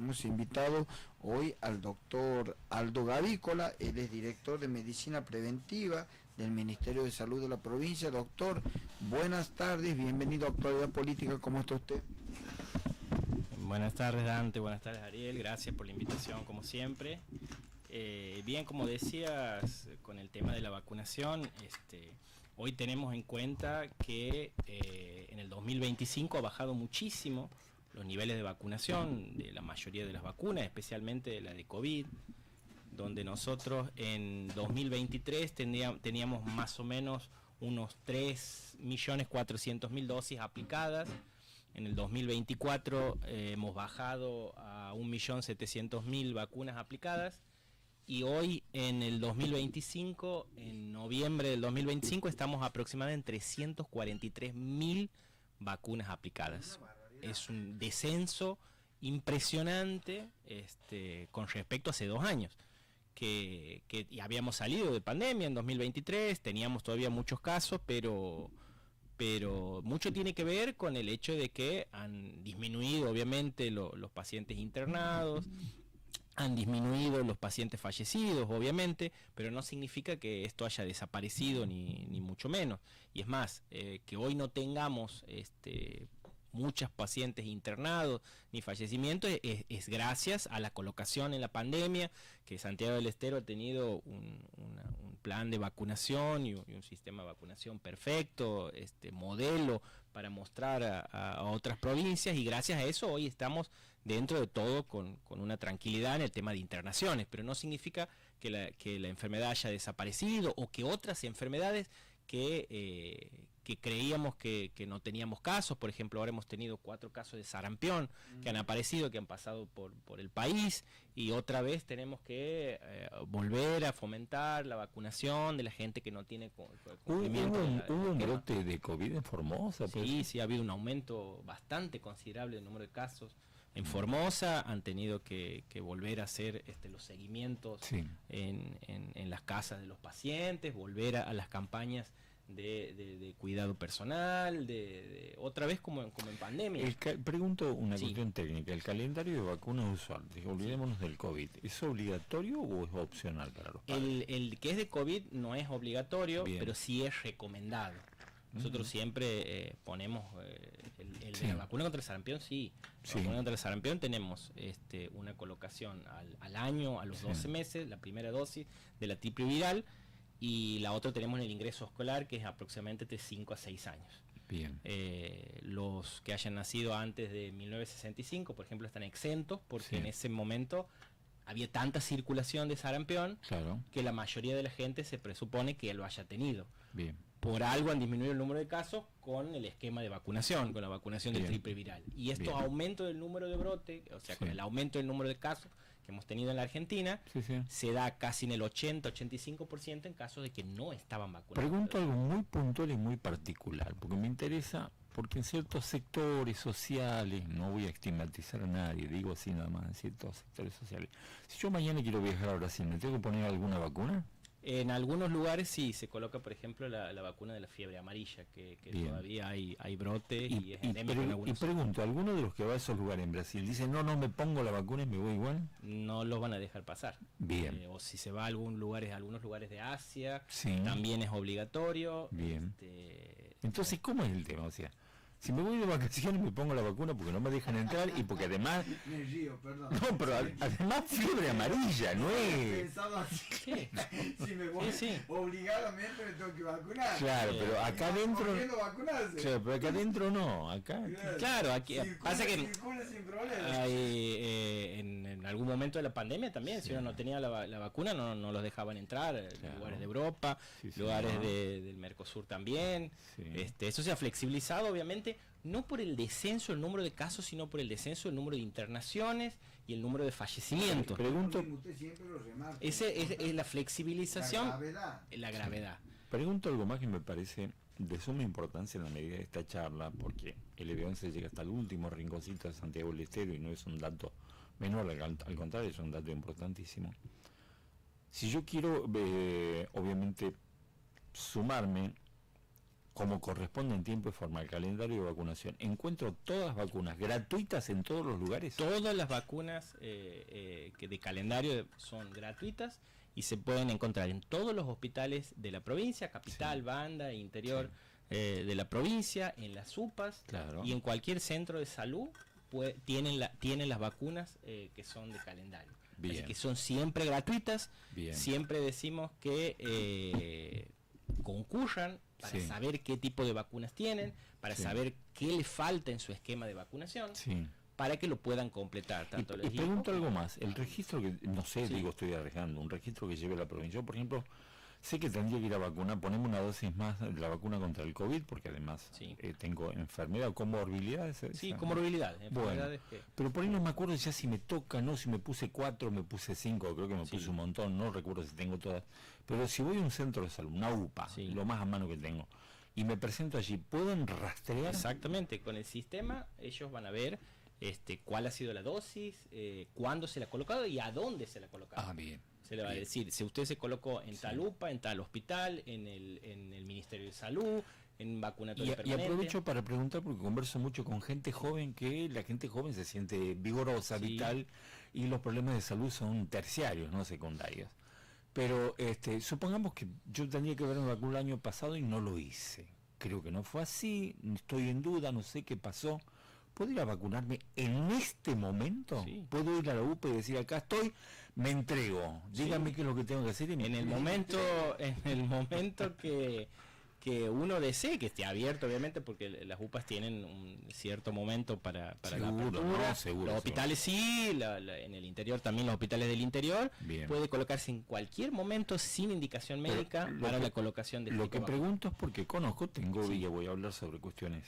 Hemos invitado hoy al doctor Aldo Gavícola, él es director de Medicina Preventiva del Ministerio de Salud de la provincia. Doctor, buenas tardes, bienvenido a Actualidad Política, ¿cómo está usted? Buenas tardes, Dante, buenas tardes, Ariel, gracias por la invitación como siempre. Bien, como decías, con el tema de la vacunación, hoy tenemos en cuenta que en el 2025 ha bajado muchísimo los niveles de vacunación de la mayoría de las vacunas, especialmente de la de COVID, donde nosotros en 2023 teníamos más o menos unos 3.400.000 dosis aplicadas. En el 2024 hemos bajado a 1.700.000 vacunas aplicadas. Y hoy en el 2025, en noviembre del 2025, estamos aproximadamente en 343.000 vacunas aplicadas. Es un descenso impresionante con respecto a hace 2 años. Que ya habíamos salido de pandemia en 2023, teníamos todavía muchos casos, pero mucho tiene que ver con el hecho de que han disminuido obviamente los pacientes internados, han disminuido los pacientes fallecidos, obviamente, pero no significa que esto haya desaparecido ni mucho menos. Y es más, que hoy no tengamos muchos pacientes internados ni fallecimientos es gracias a la colocación en la pandemia, que Santiago del Estero ha tenido un plan de vacunación y un sistema de vacunación perfecto, modelo para mostrar a otras provincias, y gracias a eso hoy estamos dentro de todo con una tranquilidad en el tema de internaciones, pero no significa que la enfermedad haya desaparecido o que otras enfermedades que creíamos que no teníamos casos. Por ejemplo, ahora hemos tenido 4 casos de sarampión que han aparecido, que han pasado por el país, y otra vez tenemos que volver a fomentar la vacunación de la gente que no tiene cumplimiento. ¿Hubo un brote de COVID en Formosa? Sí, ha habido un aumento bastante considerable del número de casos. En Formosa han tenido que volver a hacer los seguimientos en las casas de los pacientes, volver a las campañas de cuidado personal, otra vez como en pandemia. Pregunto una cuestión técnica. ¿El calendario de vacunas usual, olvidémonos del COVID, es obligatorio o es opcional para los padres? El que es de COVID no es obligatorio, pero sí es recomendado. Nosotros siempre ponemos la vacuna contra el sarampión, la vacuna contra el sarampión tenemos una colocación al año, a los 12 meses, la primera dosis de la triple viral, y la otra tenemos en el ingreso escolar, que es aproximadamente de 5 a 6 años. Bien. Los que hayan nacido antes de 1965, por ejemplo, están exentos, porque en ese momento había tanta circulación de sarampión que la mayoría de la gente se presupone que lo haya tenido. Bien. Por algo han disminuido el número de casos con el esquema de vacunación, con la vacunación del triple viral. Y estos aumentos del número de brote, o sea, con el aumento del número de casos que hemos tenido en la Argentina, se da casi en el 80-85% en casos de que no estaban vacunados. Pregunto algo muy puntual y muy particular, porque me interesa, porque en ciertos sectores sociales, no voy a estigmatizar a nadie, digo así nada más, en ciertos sectores sociales. Si yo mañana quiero viajar a Brasil, ¿me tengo que poner alguna vacuna? En algunos lugares sí, se coloca, por ejemplo, la vacuna de la fiebre amarilla, que todavía hay brote y es endémico en algunos. Y pregunto, ¿alguno de los que va a esos lugares en Brasil dice no me pongo la vacuna y me voy igual? No los van a dejar pasar. Bien. O si se va a algunos lugares de Asia, también es obligatorio. Bien. Entonces, ¿cómo es el tema? O sea, si me voy de vacaciones me pongo la vacuna porque no me dejan entrar y porque además... Me río, perdón. No, pero además fiebre amarilla, no es... Pensaba así. Si me voy obligadamente me tengo que vacunar. Claro, pero acá adentro... Claro, pero acá adentro no, acá... Claro, aquí pasa que sin problemas. En algún momento de la pandemia también, si uno no tenía la vacuna no los dejaban entrar, lugares de Europa, lugares del Mercosur también. Eso se ha flexibilizado, obviamente, no por el descenso del número de casos, sino por el descenso del número de internaciones y el número de fallecimientos. Pregunto, usted siempre lo remarca. Ese es la flexibilización, la gravedad. Pregunto algo más que me parece de suma importancia en la medida de esta charla, porque el EB11 llega hasta el último rinconcito de Santiago del Estero y no es un dato menor, al contrario, es un dato importantísimo. Si yo quiero, obviamente, sumarme como corresponde en tiempo y forma el calendario de vacunación, encuentro todas las vacunas gratuitas en todos los lugares. Todas las vacunas que de calendario son gratuitas y se pueden encontrar en todos los hospitales de la provincia, capital, banda, interior de la provincia, en las UPAs y en cualquier centro de salud tienen las vacunas que son de calendario. Así que son siempre gratuitas. Siempre decimos que concurran para saber qué tipo de vacunas tienen, para saber qué le falta en su esquema de vacunación, para que lo puedan completar. Tanto y pregunto algo más, el registro que, no sé, digo, estoy arriesgando, un registro que lleve la provincia. Yo, por ejemplo, sé que tendría que ir a vacunar, ponemos una dosis más de la vacuna contra el COVID, porque además tengo enfermedad o comorbilidades. Sí, comorbilidades. Bueno, pero por ahí no me acuerdo ya si me toca, no, si me puse 4, me puse 5, creo que me puse un montón, no recuerdo si tengo todas. Pero si voy a un centro de salud, una UPA, lo más a mano que tengo, y me presento allí, ¿pueden rastrear? Exactamente, con el sistema ellos van a ver cuál ha sido la dosis, cuándo se la ha colocado y a dónde se la ha colocado. Ah, bien. Se le va a decir, si usted se colocó en tal UPA, en tal hospital, en el Ministerio de Salud, en vacunatorio permanente. Y aprovecho para preguntar, porque converso mucho con gente joven, que la gente joven se siente vigorosa, vital, y los problemas de salud son terciarios, no secundarios. Pero supongamos que yo tendría que haberme vacunado el año pasado y no lo hice. Creo que no fue así, estoy en duda, no sé qué pasó. ¿Puedo ir a vacunarme en este momento? ¿Puedo ir a la UPA y decir, acá estoy, me entrego? Dígame qué es lo que tengo que hacer. En el momento que uno desee, que esté abierto obviamente, porque las UPAs tienen un cierto momento para la apertura. Los hospitales en el interior también, los hospitales del interior, puede colocarse en cualquier momento sin indicación médica para la colocación de lo que pregunto es porque tengo y voy a hablar sobre cuestiones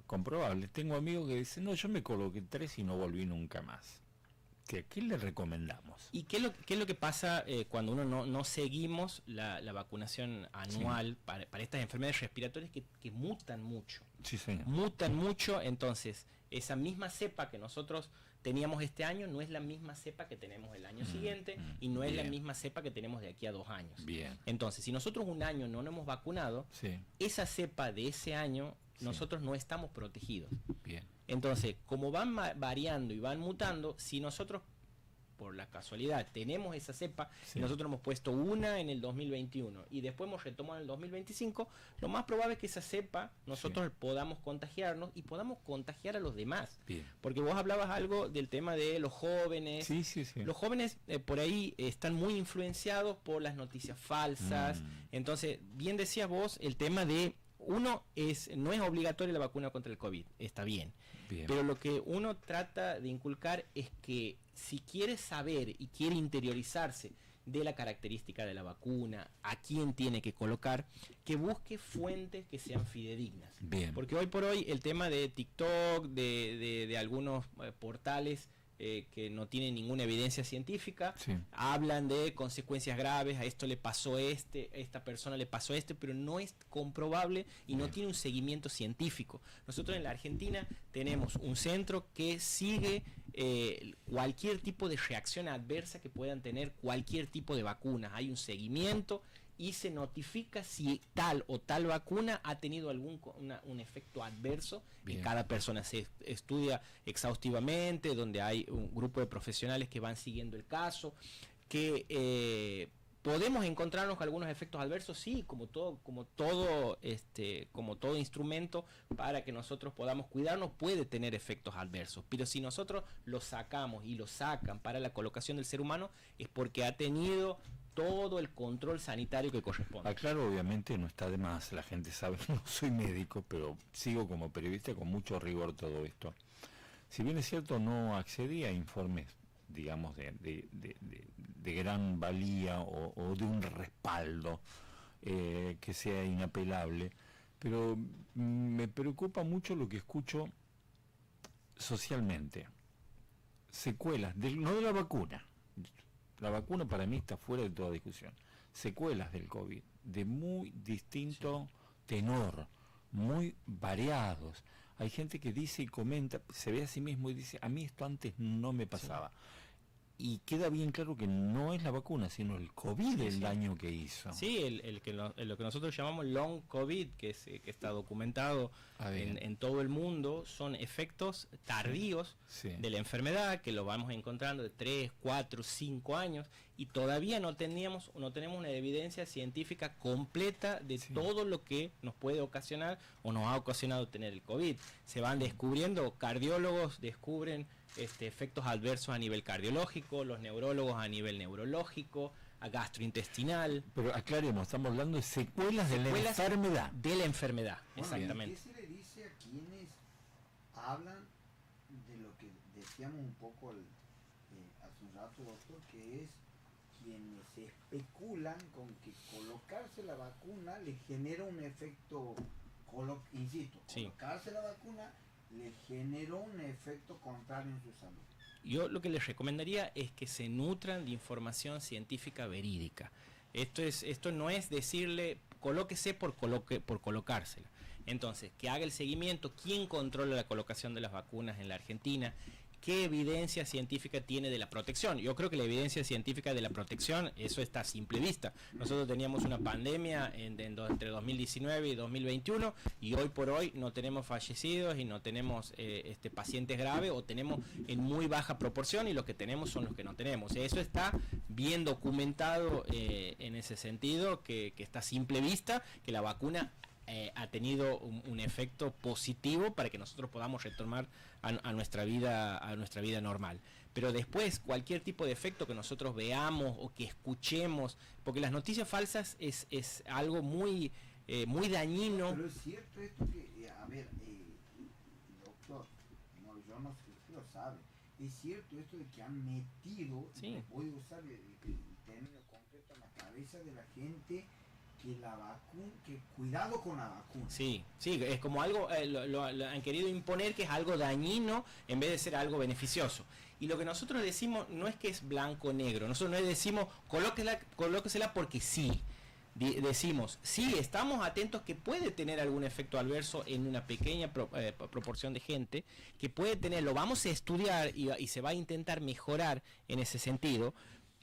comprobables. Tengo amigos que dicen, no, yo me coloqué 3 y no volví nunca más. ¿Qué le recomendamos? ¿Y qué es lo que pasa cuando uno no seguimos la vacunación anual para estas enfermedades respiratorias que mutan mucho? Sí, señor. Mutan mucho, entonces esa misma cepa que nosotros teníamos este año no es la misma cepa que tenemos el año siguiente y no es la misma cepa que tenemos de aquí a 2 años. Entonces, si nosotros un año no nos hemos vacunado, esa cepa de ese año nosotros no estamos protegidos. Entonces, como van variando y van mutando, si nosotros por la casualidad tenemos esa cepa y nosotros hemos puesto una en el 2021 y después hemos retomado en el 2025, lo más probable es que esa cepa nosotros podamos contagiarnos y podamos contagiar a los demás. Porque vos hablabas algo del tema de los jóvenes. Los jóvenes por ahí están muy influenciados por las noticias falsas. Entonces, bien decías vos, el tema de no es obligatoria la vacuna contra el COVID, está bien. Pero lo que uno trata de inculcar es que si quiere saber y quiere interiorizarse de la característica de la vacuna, a quién tiene que colocar, que busque fuentes que sean fidedignas. Porque hoy por hoy el tema de TikTok, de algunos portales que no tienen ninguna evidencia científica, hablan de consecuencias graves, a esto le pasó a esta persona le pasó pero no es comprobable y no tiene un seguimiento científico. Nosotros en la Argentina tenemos un centro que sigue cualquier tipo de reacción adversa que puedan tener cualquier tipo de vacunas. Hay un seguimiento y se notifica si tal o tal vacuna ha tenido un efecto adverso. Y cada persona se estudia exhaustivamente, donde hay un grupo de profesionales que van siguiendo el caso, que podemos encontrarnos con algunos efectos adversos, sí, como todo instrumento para que nosotros podamos cuidarnos puede tener efectos adversos, pero si nosotros lo sacamos y lo sacan para la colocación del ser humano es porque ha tenido todo el control sanitario que corresponde. Claro, obviamente no está de más, la gente sabe que no soy médico, pero sigo como periodista con mucho rigor todo esto. Si bien es cierto, no accedí a informes, digamos, de gran valía o de un respaldo que sea inapelable, pero me preocupa mucho lo que escucho socialmente. Secuelas, no de la vacuna. La vacuna para mí está fuera de toda discusión. Secuelas del COVID, de muy distinto tenor, muy variados. Hay gente que dice y comenta, se ve a sí mismo y dice, a mí esto antes no me pasaba. y queda bien claro que no es la vacuna, sino el COVID el daño que hizo. Sí, lo que nosotros llamamos long COVID, que está documentado en todo el mundo, son efectos tardíos de la enfermedad, que lo vamos encontrando de 3, 4, 5 años, y todavía no tenemos una evidencia científica completa de todo lo que nos puede ocasionar o nos ha ocasionado tener el COVID. Se van descubriendo, cardiólogos descubren efectos adversos a nivel cardiológico, los neurólogos a nivel neurológico, a gastrointestinal. Pero aclaremos, estamos hablando de secuelas de la enfermedad. De la enfermedad, bueno, exactamente. ¿qué se le dice a quienes hablan de lo que decíamos un poco hace un rato, doctor, que es quienes especulan con que colocarse la vacuna le genera un efecto, insisto, colocarse la vacuna le generó un efecto contrario en su salud? Yo lo que les recomendaría es que se nutran de información científica verídica. Esto no es decirle colóquese por colocársela. Entonces, que haga el seguimiento, quién controla la colocación de las vacunas en la Argentina, qué evidencia científica tiene de la protección. Yo creo que la evidencia científica de la protección, eso está a simple vista. Nosotros teníamos una pandemia entre 2019 y 2021 y hoy por hoy no tenemos fallecidos y no tenemos pacientes graves, o tenemos en muy baja proporción, y los que tenemos son los que no tenemos. Eso está bien documentado en ese sentido, que está a simple vista, que la vacuna ha tenido un efecto positivo para que nosotros podamos retomar a nuestra vida normal. Pero después, cualquier tipo de efecto que nosotros veamos o que escuchemos, porque las noticias falsas es algo muy dañino. Pero es cierto esto que, doctor, yo no sé si lo sabe, es cierto esto de que han metido, voy a usar el término concreto, en la cabeza de la gente, que la vacuna, que cuidado con la vacuna. Sí, es como algo, lo han querido imponer, que es algo dañino en vez de ser algo beneficioso. Y lo que nosotros decimos no es que es blanco o negro, nosotros no decimos colóquesela porque sí. Decimos, sí, estamos atentos que puede tener algún efecto adverso en una pequeña proporción de gente, que puede tener, lo vamos a estudiar y se va a intentar mejorar en ese sentido,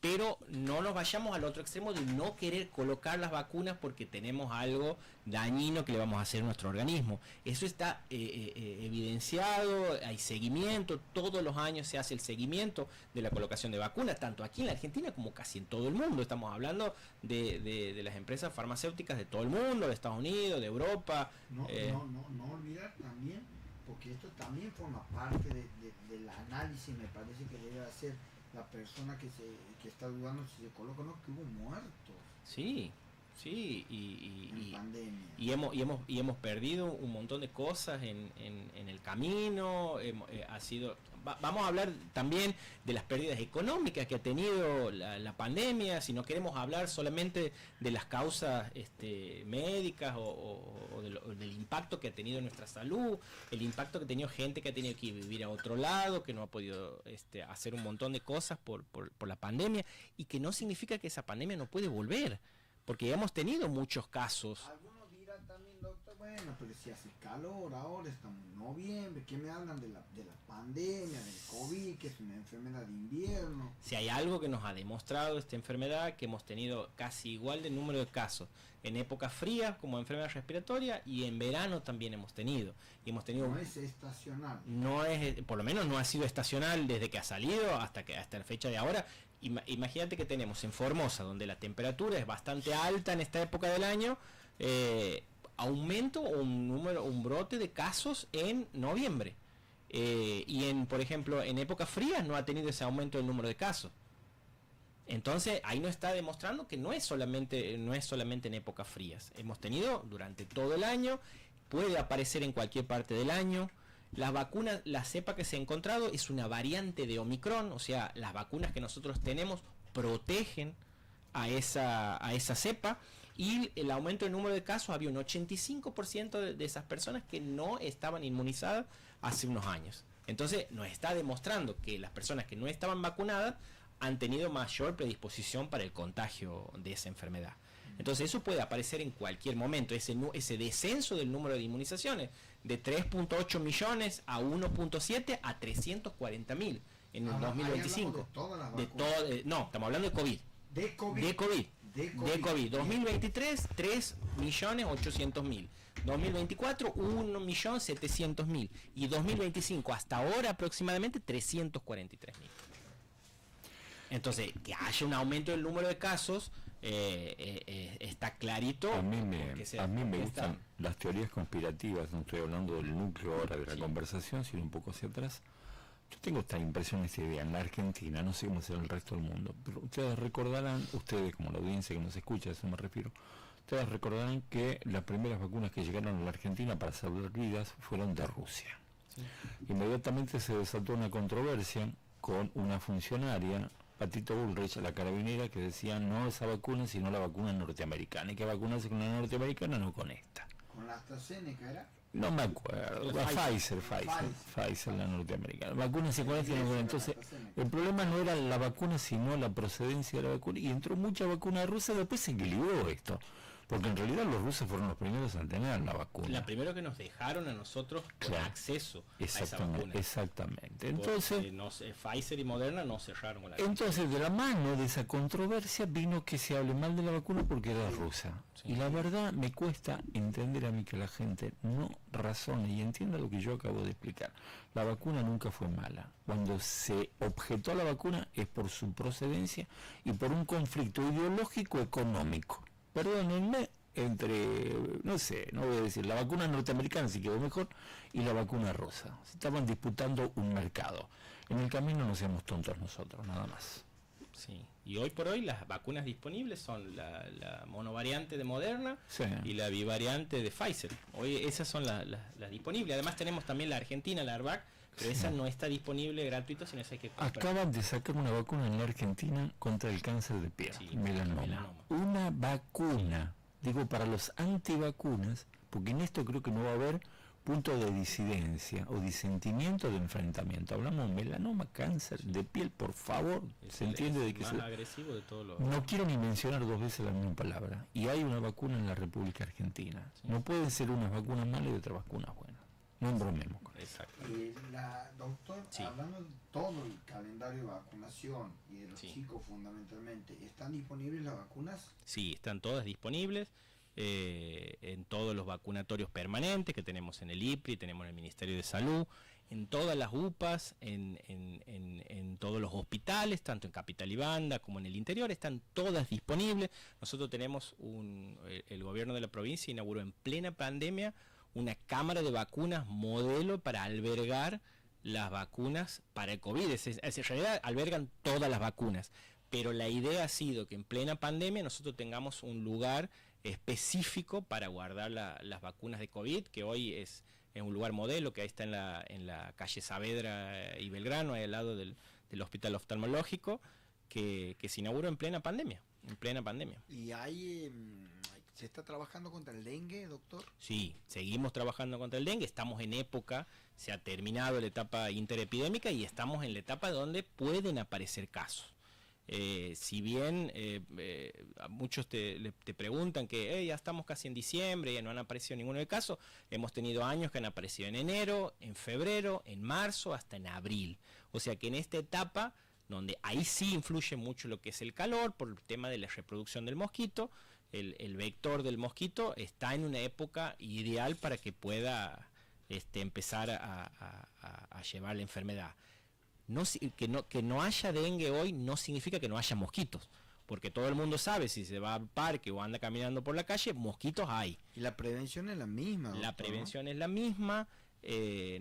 pero no nos vayamos al otro extremo de no querer colocar las vacunas porque tenemos algo dañino que le vamos a hacer a nuestro organismo. Eso está evidenciado, hay seguimiento, todos los años se hace el seguimiento de la colocación de vacunas, tanto aquí en la Argentina como casi en todo el mundo. Estamos hablando de las empresas farmacéuticas de todo el mundo, de Estados Unidos, de Europa. No olvidar también, porque esto también forma parte del análisis, me parece que debe hacer la persona que está dudando si se coloca o no, que hubo muertos. Sí, en pandemia. Y hemos perdido un montón de cosas en el camino. Vamos a hablar también de las pérdidas económicas que ha tenido la pandemia, si no queremos hablar solamente de las causas médicas o del impacto que ha tenido en nuestra salud, el impacto que ha tenido gente que ha tenido que vivir a otro lado, que no ha podido hacer un montón de cosas por la pandemia, y que no significa que esa pandemia no puede volver, porque hemos tenido muchos casos. Algunos dirán también, doctor, bueno, pero si hace calor, ahora estamos en noviembre, ¿qué me hablan de la pandemia, del COVID, que es una enfermedad de invierno? Si hay algo que nos ha demostrado esta enfermedad, que hemos tenido casi igual de número de casos en épocas frías como enfermedad respiratoria, y en verano también hemos tenido. No es estacional. Por lo menos no ha sido estacional desde que ha salido hasta la fecha de ahora. Imagínate que tenemos en Formosa, donde la temperatura es bastante alta en esta época del año, aumento o un brote de casos en noviembre. Y por ejemplo, en épocas frías no ha tenido ese aumento del número de casos. Entonces ahí nos está demostrando que no es solamente en épocas frías. Hemos tenido durante todo el año, puede aparecer en cualquier parte del año. Las vacunas, la cepa que se ha encontrado es una variante de Omicron, o sea, las vacunas que nosotros tenemos protegen a esa cepa, y el aumento del número de casos, había un 85% de esas personas que no estaban inmunizadas hace unos años. Entonces nos está demostrando que las personas que no estaban vacunadas han tenido mayor predisposición para el contagio de esa enfermedad. Entonces eso puede aparecer en cualquier momento, ese descenso del número de inmunizaciones de 3.8 millones a 1.7 a 340.000. en el 2025. De todas las de vacunas. no, estamos hablando de COVID. De COVID. De COVID. De De COVID. 2023, 3.800.000. 2024, 1.700.000. Y 2025, hasta ahora aproximadamente 343.000. Entonces, que haya un aumento del número de casos, está clarito. A mí me gustan las teorías conspirativas, no estoy hablando del núcleo ahora de la conversación, sino un poco hacia atrás. Yo tengo esta impresión, esta idea, en la Argentina, no sé cómo será el resto del mundo, pero ustedes recordarán, ustedes como la audiencia que nos escucha, a eso me refiero, ustedes recordarán que las primeras vacunas que llegaron a la Argentina para salvar vidas fueron de Rusia. Sí. Inmediatamente se desató una controversia con una funcionaria, Patito Bullrich, la carabinera, que decía no esa vacuna, sino la vacuna norteamericana. Hay que vacunarse con la norteamericana, no con esta. ¿Con la AstraZeneca era? No me acuerdo, Pfizer, la norteamericana. Vacunas con esta y no con. Entonces, el problema no era la vacuna, sino la procedencia de la vacuna. Y entró mucha vacuna rusa, después se equilibró esto. Porque en realidad los rusos fueron los primeros en tener la vacuna. La primera que nos dejaron a nosotros con acceso a esa vacuna. Exactamente. Entonces, Pfizer y Moderna no cerraron con la vacuna. Entonces, de la mano de esa controversia vino que se hable mal de la vacuna porque era rusa. Sí. Y la verdad me cuesta entender a mí que la gente no razone y entienda lo que yo acabo de explicar. La vacuna nunca fue mala. Cuando se objetó a la vacuna es por su procedencia y por un conflicto ideológico económico. Perdónenme, entre, no sé, no voy a decir, la vacuna norteamericana sí quedó mejor, y la vacuna rusa. Se estaban disputando un mercado. En el camino no seamos tontos nosotros, nada más. Sí, y hoy por hoy las vacunas disponibles son la monovariante de Moderna y la bivariante de Pfizer. Hoy esas son las disponibles. Además tenemos también la Argentina, la ARVAC, pero esa no está disponible gratuito, sino esa hay que comprar. Acaban de sacar una vacuna en la Argentina contra el cáncer de piel, melanoma. Una vacuna, digo, para los antivacunas, porque en esto creo que no va a haber punto de disidencia o disentimiento de enfrentamiento. Hablamos de melanoma, cáncer de piel, por favor, se entiende de que más agresivo de todo lo... No quiero ni mencionar dos veces la misma palabra. Y hay una vacuna en la República Argentina. Sí. No pueden ser unas vacunas malas y otras vacunas buenas. No embromemos con eso. Doctor, hablando de todo el calendario de vacunación y de los chicos fundamentalmente, ¿están disponibles las vacunas? Sí, están todas disponibles en todos los vacunatorios permanentes que tenemos en el IPRI, tenemos en el Ministerio de Salud, en todas las UPAs, en todos los hospitales, tanto en Capital y Banda como en el interior, están todas disponibles. Nosotros tenemos el gobierno de la provincia inauguró en plena pandemia una cámara de vacunas modelo para albergar las vacunas para el COVID. En realidad albergan todas las vacunas, pero la idea ha sido que en plena pandemia nosotros tengamos un lugar específico para guardar las vacunas de COVID, que hoy es un lugar modelo, que ahí está en la calle Saavedra y Belgrano, ahí al lado del hospital oftalmológico, que se inauguró en plena pandemia. ¿Y se está trabajando contra el dengue, doctor? Sí, seguimos trabajando contra el dengue, estamos en época, se ha terminado la etapa interepidémica y estamos en la etapa donde pueden aparecer casos. Si bien muchos te preguntan que ya estamos casi en diciembre, ya no han aparecido ninguno de casos, hemos tenido años que han aparecido en enero, en febrero, en marzo, hasta en abril. O sea que en esta etapa, donde ahí sí influye mucho lo que es el calor, por el tema de la reproducción del mosquito, el vector del mosquito está en una época ideal para que pueda empezar a llevar la enfermedad. Que no haya dengue hoy no significa que no haya mosquitos, porque todo el mundo sabe, si se va al parque o anda caminando por la calle, mosquitos hay. Y la prevención es la misma, doctor, La prevención es la misma.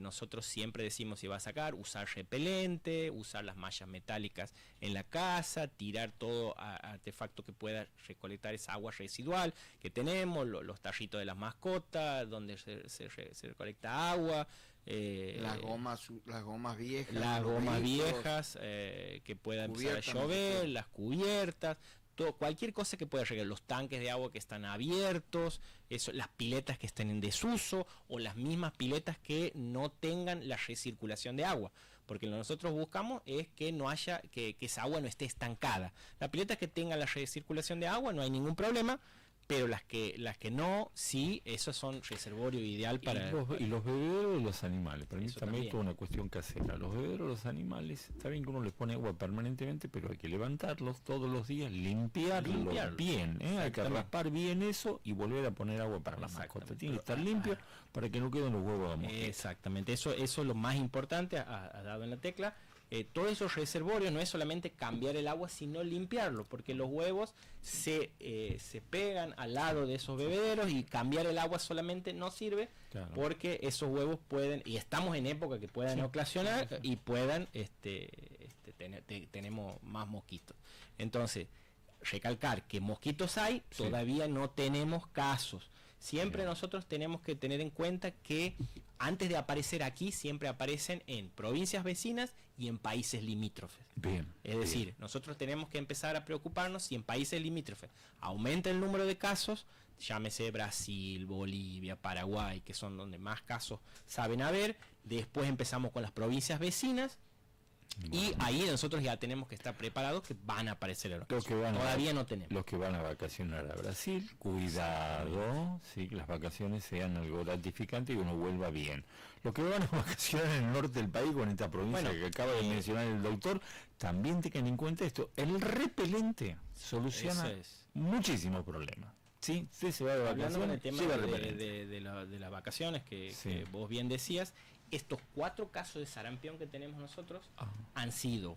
Nosotros siempre decimos, si va a sacar, usar repelente, usar las mallas metálicas en la casa, tirar todo artefacto que pueda recolectar esa agua residual que tenemos, los tarritos de las mascotas, donde se recolecta agua. Las gomas viejas. Las gomas viejas que pueda empezar a llover, las cubiertas. Cualquier cosa que pueda llegar, los tanques de agua que están abiertos, las piletas que estén en desuso o las mismas piletas que no tengan la recirculación de agua, porque lo que nosotros buscamos es que no haya, que esa agua no esté estancada. Las piletas que tengan la recirculación de agua no hay ningún problema, pero las que no, sí, esos son reservorio ideal para... Y los bebederos de los animales, permítame, también. esto es una cuestión casera. Los bebederos de los animales, está bien que uno les pone agua permanentemente, pero hay que levantarlos todos los días, limpiarlos bien, hay que raspar bien eso y volver a poner agua para la mascota. Tiene que estar limpio para que no queden los huevos de mosquito. Exactamente, eso es lo más importante, ha dado en la tecla. Todos esos reservorios no es solamente cambiar el agua, sino limpiarlo, porque los huevos se pegan al lado de esos bebederos y cambiar el agua solamente no sirve, claro, porque esos huevos pueden, y estamos en época que puedan oclasionar y puedan tenemos más mosquitos. Entonces, recalcar que mosquitos hay, todavía no tenemos casos. Siempre nosotros tenemos que tener en cuenta que antes de aparecer aquí, siempre aparecen en provincias vecinas y en países limítrofes. Bien. Es decir, nosotros tenemos que empezar a preocuparnos si en países limítrofes aumenta el número de casos, llámese Brasil, Bolivia, Paraguay, que son donde más casos saben haber. Después empezamos con las provincias vecinas. Y ahí nosotros ya tenemos que estar preparados que van a aparecer los casos. Todavía no tenemos. Los que van a vacacionar a Brasil, cuidado, sí, que las vacaciones sean algo gratificante y uno vuelva bien. Los que van a vacacionar en el norte del país, con esta provincia que acaba de mencionar el doctor, también tengan en cuenta esto. El repelente soluciona muchísimos problemas. Sí, usted se va de vacaciones. Hablando con el tema de las vacaciones que vos bien decías, estos 4 casos de sarampión que tenemos nosotros han sido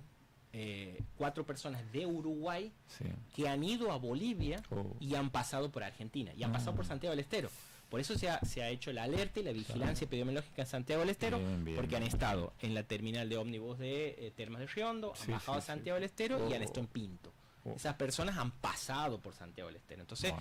4 personas de Uruguay que han ido a Bolivia y han pasado por Argentina y han pasado por Santiago del Estero. Por eso se ha hecho la alerta y la vigilancia epidemiológica en Santiago del Estero, porque han estado en la terminal de ómnibus de Termas de Riondo, han bajado a Santiago del Estero y han estado en Pinto. Esas personas han pasado por Santiago del Estero. Entonces,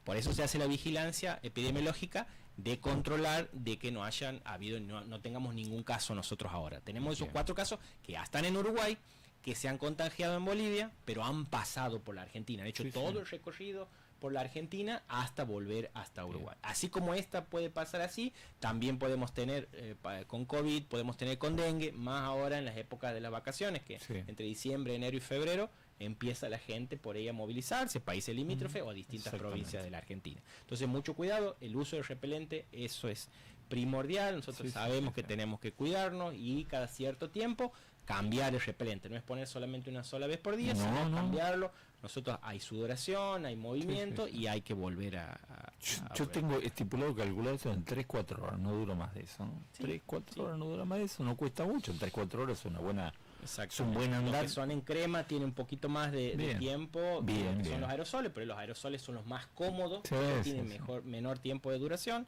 por eso se hace la vigilancia epidemiológica de controlar de que no hayan habido, no tengamos ningún caso nosotros ahora. Tenemos esos 4 casos que ya están en Uruguay, que se han contagiado en Bolivia, pero han pasado por la Argentina. Han hecho todo el recorrido por la Argentina hasta volver hasta Uruguay. Así como esta puede pasar así, también podemos tener con COVID, podemos tener con dengue, más ahora en las épocas de las vacaciones, que entre diciembre, enero y febrero empieza la gente por ahí a movilizarse, países limítrofes o a distintas provincias de la Argentina. Entonces, mucho cuidado, el uso del repelente, eso es primordial. Nosotros sabemos que tenemos que cuidarnos y cada cierto tiempo cambiar el repelente. No es poner solamente una sola vez por día, sino cambiarlo. Nosotros hay sudoración, hay movimiento y hay que volver a yo tengo estipulado calculado eso en 3-4 horas, no dura más de eso, ¿no? 3-4 horas no dura más de eso, no cuesta mucho, en 3-4 horas es una buena... Es un buen andar. Los que son en crema tienen un poquito más de tiempo, son los aerosoles, pero los aerosoles son los más cómodos, tienen menor tiempo de duración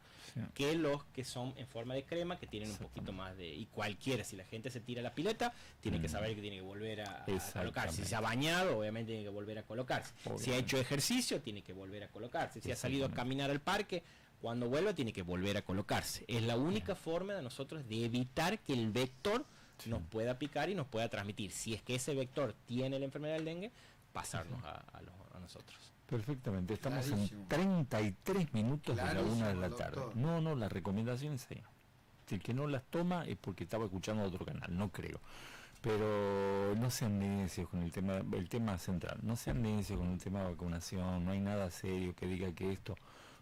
que los que son en forma de crema, que tienen un poquito más de... Y cualquiera, si la gente se tira a la pileta, tiene que saber que tiene que volver a colocarse. Si se ha bañado, obviamente tiene que volver a colocarse. Si ha hecho ejercicio, tiene que volver a colocarse. Si ha salido a caminar al parque, cuando vuelva tiene que volver a colocarse. Es la única forma de nosotros de evitar que el vector nos pueda picar y nos pueda transmitir. Si es que ese vector tiene la enfermedad del dengue, pasarnos a nosotros. Perfectamente, estamos en 33 minutos de la 1 de la tarde. No, la recomendación es ahí. Si el que no las toma es porque estaba escuchando otro canal, no creo. Pero no sean necios con el tema central, no sean necios con el tema de vacunación, no hay nada serio que diga que esto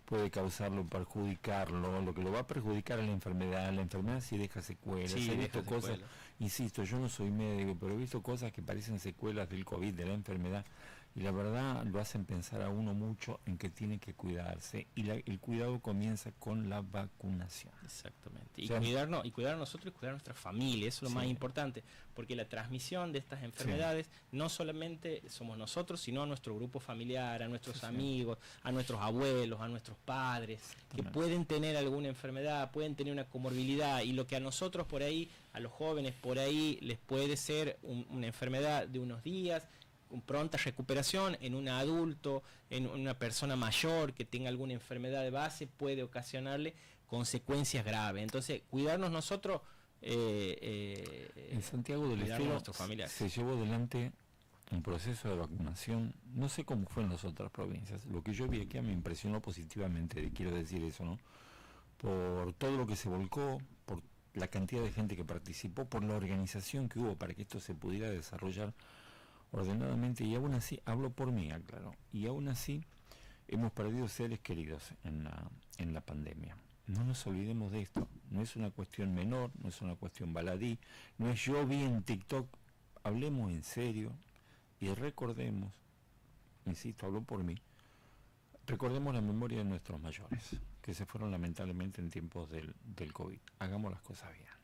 puede causarlo, perjudicarlo. Lo que lo va a perjudicar es la enfermedad sí deja secuelas. He visto cosas, insisto, yo no soy médico, pero he visto cosas que parecen secuelas del COVID, de la enfermedad, y la verdad lo hacen pensar a uno mucho en que tiene que cuidarse, y el cuidado comienza con la vacunación. Exactamente, y cuidar nosotros y cuidar a nuestra familia, eso es lo más importante, porque la transmisión de estas enfermedades no solamente somos nosotros, sino a nuestro grupo familiar, a nuestros amigos, a nuestros abuelos, a nuestros padres, que pueden tener alguna enfermedad, pueden tener una comorbilidad, y lo que a nosotros por ahí, a los jóvenes por ahí, les puede ser una enfermedad de unos días, con pronta recuperación, en un adulto, en una persona mayor que tenga alguna enfermedad de base, puede ocasionarle consecuencias graves. Entonces, cuidarnos nosotros, en Santiago del Estero se llevó adelante un proceso de vacunación, no sé cómo fue en las otras provincias, lo que yo vi aquí me impresionó positivamente, quiero decir eso, ¿no? Por todo lo que se volcó, por la cantidad de gente que participó, por la organización que hubo para que esto se pudiera desarrollar ordenadamente, y aún así, hablo por mí, aclaro, y aún así hemos perdido seres queridos en la pandemia. No nos olvidemos de esto, no es una cuestión menor, no es una cuestión baladí, no es yo vi en TikTok, hablemos en serio y recordemos, insisto, hablo por mí, recordemos la memoria de nuestros mayores, que se fueron lamentablemente en tiempos del COVID. Hagamos las cosas bien.